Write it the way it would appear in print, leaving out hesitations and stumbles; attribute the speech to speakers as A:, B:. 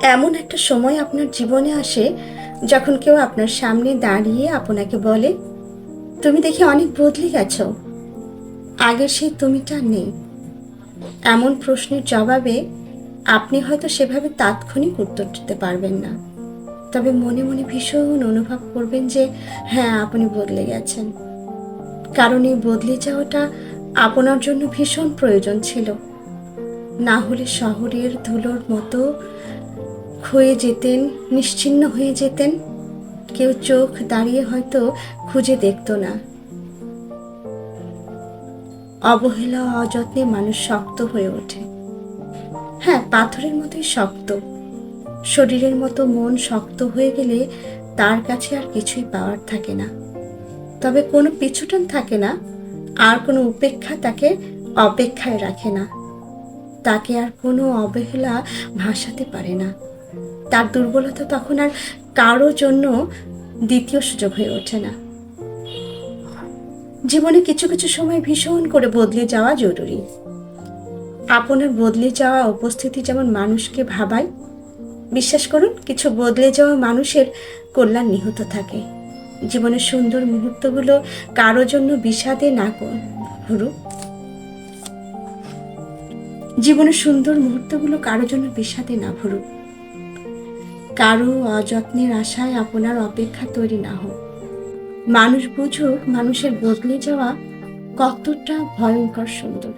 A: এমন একটা সময় আপনার জীবনে আসে যখন কেউ আপনার সামনে দাঁড়িয়ে আপনাকে বলে, তুমি দেখি অনেক বদলে গেছো, আগের সেই তুমিটা নেই। এমন প্রশ্নের জবাবে আপনি হয়তো সেভাবে তাৎক্ষণিক উত্তর দিতে পারবেন না, তবে মনে মনে ভীষণ অনুভব করবেন যে হ্যাঁ, আপনি বদলে গেছেন। কারণ এই বদলে যাওয়াটা আপনার জন্য ভীষণ প্রয়োজন ছিল। না হলে শহরের ধুলোর মতো ক্ষয়ে যেতেন, নিশ্চিহ্ন হয়ে যেতেন। কেউ চোখ দাঁড়িয়ে হয়তো খুঁজে দেখতো না। অবহেলা ও অযত্নে মানুষ শক্ত হয়ে ওঠে। হ্যাঁ, পাথরের মতোই শক্ত। শরীরের মতো মন শক্ত হয়ে গেলে তার কাছে আর কিছুই পাওয়ার থাকে না। তবে কোনো পিছুটান থাকে না, আর কোনো উপেক্ষা তাকে অপেক্ষায় রাখে না। তাকে আর কোনো অবহেলা ভাসাতে পারে না। তার দুর্বলতা তখন আর কারো জন্য দ্বিতীয় সুযোগ হয়ে ওঠে না। জীবনে কিছু কিছু সময় ভীষণ করে বদলে যাওয়া জরুরি। আপনার বদলে যাওয়া উপস্থিতি যেমন মানুষকে ভাবায়, বিশ্বাস করুন, কিছু বদলে যাওয়া মানুষের কল্যাণ নিহিত থাকে। জীবনের সুন্দর মুহূর্তগুলো কারো জন্য বিষাদে না ভরুক। জীবনের সুন্দর মুহূর্তগুলো কারো জন্য বিষাদে না ভরুক। কারো অযত্নের আশায় আপনার অপেক্ষা তৈরি না হোক। মানুষ বুঝুক মানুষের বদলে যাওয়া কতটা ভয়ঙ্কর সুন্দর।